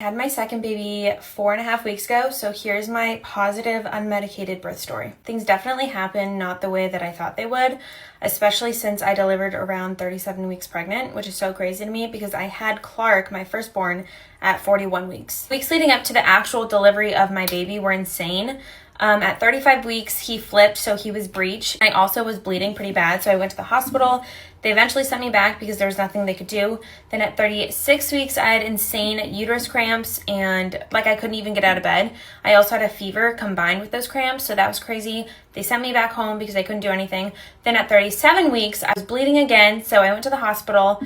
I had my second baby 4.5 weeks ago, so here's my positive unmedicated birth story. Things definitely happened not the way that I thought they would, especially since I delivered around 37 weeks pregnant, which is so crazy to me because I had Clark, my firstborn, at 41 weeks. Weeks leading up to the actual delivery of my baby were insane. At 35 weeks, he flipped, so he was breech. I also was bleeding pretty bad, so I went to the hospital. They eventually sent me back because there was nothing they could do. Then at 36 weeks, I had insane uterus cramps and I couldn't even get out of bed. I also had a fever combined with those cramps, so that was crazy. They sent me back home because I couldn't do anything. Then at 37 weeks, I was bleeding again, so I went to the hospital.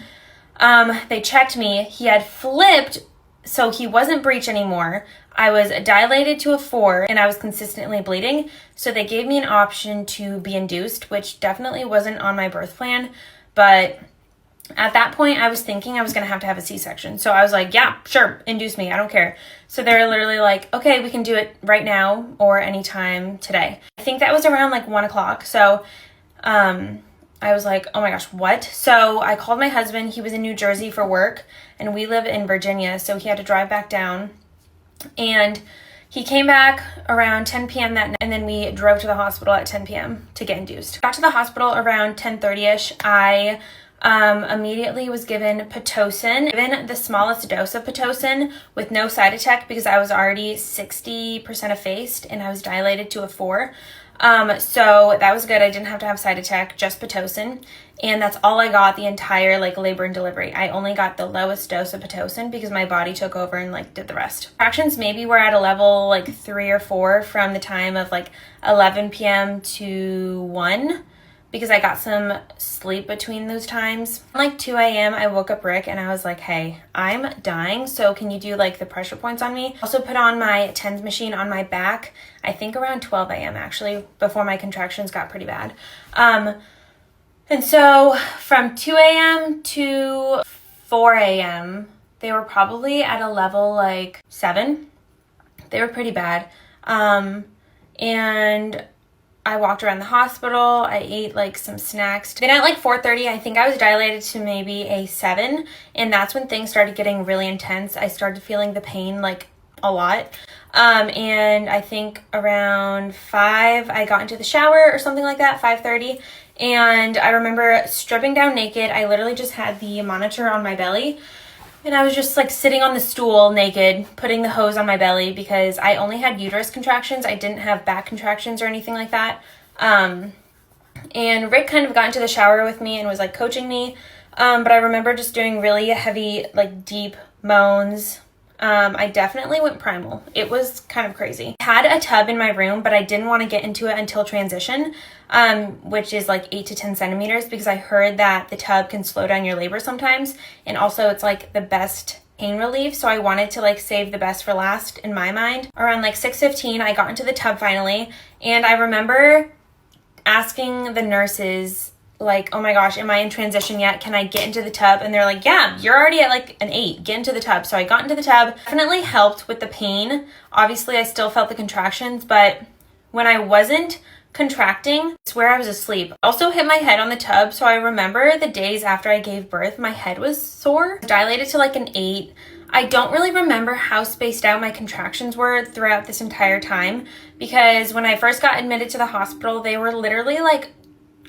They checked me. He had flipped, so he wasn't breech anymore. I was dilated to a 4 and I was consistently bleeding. So they gave me an option to be induced, which definitely wasn't on my birth plan. But at that point, I was thinking I was going to have a C-section. So I was like, yeah, sure, induce me. I don't care. So they're literally like, okay, we can do it right now or anytime today. I think that was around 1 o'clock. So I was like, oh my gosh, what? So I called my husband. He was in New Jersey for work and we live in Virginia. So he had to drive back down. And he came back around 10 p.m. that night, and then we drove to the hospital at 10 p.m. to get induced. Got to the hospital around 10:30ish. I immediately was given Pitocin, given the smallest dose of Pitocin with no side effect because I was already 60% effaced and I was dilated to a 4. So that was good. I didn't have to have side effect, just Pitocin. And that's all I got the entire labor and delivery. I only got the lowest dose of Pitocin because my body took over and did the rest. Contractions maybe were at a level 3 or 4 from the time of 11 p.m. to 1 because I got some sleep between those times. 2 a.m. I woke up Rick and I was like, hey, I'm dying. So can you do the pressure points on me? Also put on my TENS machine on my back. I think around 12 a.m. actually, before my contractions got pretty bad. And so from 2 a.m. to 4 a.m., they were probably at a level 7. They were pretty bad. And I walked around the hospital. I ate some snacks. Then at 4:30, I think I was dilated to maybe a 7. And that's when things started getting really intense. I started feeling the pain a lot. And I think around 5, I got into the shower or something like that, 5:30. And I remember stripping down naked. I literally just had the monitor on my belly. And I was just sitting on the stool naked, putting the hose on my belly because I only had uterus contractions. I didn't have back contractions or anything like that. And Rick kind of got into the shower with me and was coaching me. But I remember just doing really heavy, deep moans. I definitely went primal. It was kind of crazy. I had a tub in my room, but I didn't want to get into it until transition, which is 8 to 10 centimeters because I heard that the tub can slow down your labor sometimes. And also it's the best pain relief. So I wanted to save the best for last in my mind. Around 6:15, I got into the tub finally. And I remember asking the nurses, oh my gosh, am I in transition yet? Can I get into the tub? And they're like, yeah, you're already at an 8. Get into the tub. So I got into the tub. Definitely helped with the pain. Obviously, I still felt the contractions, but when I wasn't contracting, I swear I was asleep. I also hit my head on the tub. So I remember the days after I gave birth, my head was sore. Dilated to an 8. I don't really remember how spaced out my contractions were throughout this entire time because when I first got admitted to the hospital, they were literally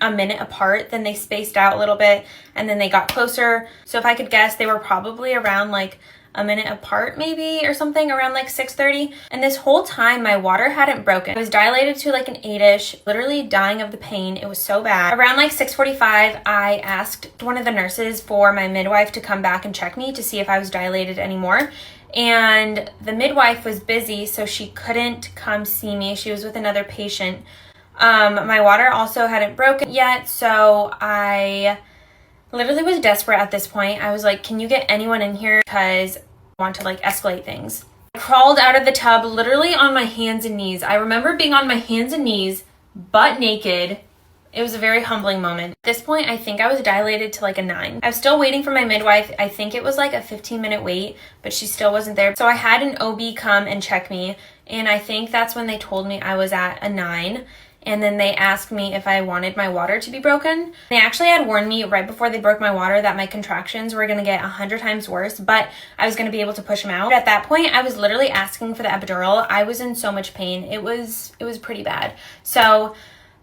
a minute apart, then they spaced out a little bit and then they got closer. So if I could guess, they were probably around a minute apart maybe or something, around 6:30. And this whole time my water hadn't broken. I was dilated to an 8-ish, literally dying of the pain. It was so bad. Around 6:45, I asked one of the nurses for my midwife to come back and check me to see if I was dilated anymore. And the midwife was busy, so she couldn't come see me. She was with another patient. My water also hadn't broken yet, so I literally was desperate at this point. I was like, can you get anyone in here because I want to escalate things. I crawled out of the tub literally on my hands and knees. I remember being on my hands and knees, butt naked. It was a very humbling moment. At this point, I think I was dilated to a 9. I was still waiting for my midwife. I think it was a 15-minute wait, but she still wasn't there. So I had an OB come and check me, and I think that's when they told me I was at a 9. and then they asked me if I wanted my water to be broken. They actually had warned me right before they broke my water that my contractions were gonna get 100 times worse, but I was gonna be able to push them out. At that point, I was literally asking for the epidural. I was in so much pain. It was pretty bad. So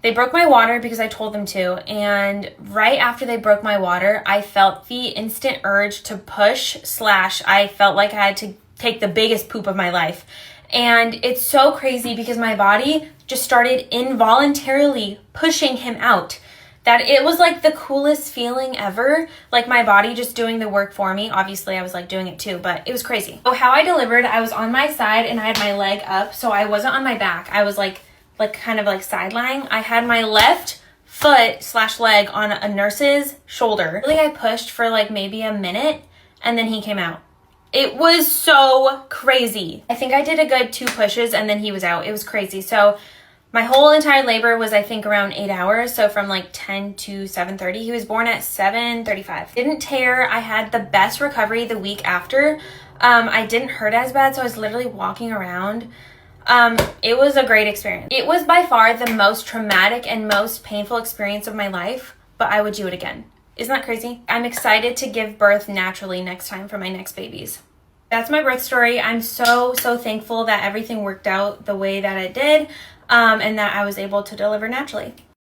they broke my water because I told them to, and right after they broke my water, I felt the instant urge to push / I felt like I had to take the biggest poop of my life. And it's so crazy because my body just started involuntarily pushing him out. That it was like the coolest feeling ever, like my body just doing the work for me. Obviously, I was like doing it too, but it was crazy. So how I delivered, I was on my side and I had my leg up, so I wasn't on my back. I was like kind of like side lying. I had my left foot / leg on a nurse's shoulder. Really, I pushed for like maybe a minute and then he came out. It was so crazy. I think I did a good 2 pushes and then he was out. It was crazy. So my whole entire labor was, I think, around 8 hours. So from like 10 to 7:30. He was born at 7:35. Didn't tear. I had the best recovery the week after. I didn't hurt as bad, so I was literally walking around. It was a great experience. It was by far the most traumatic and most painful experience of my life, but I would do it again. Isn't that crazy? I'm excited to give birth naturally next time for my next babies. That's my birth story. I'm so thankful that everything worked out the way that it did, and that I was able to deliver naturally.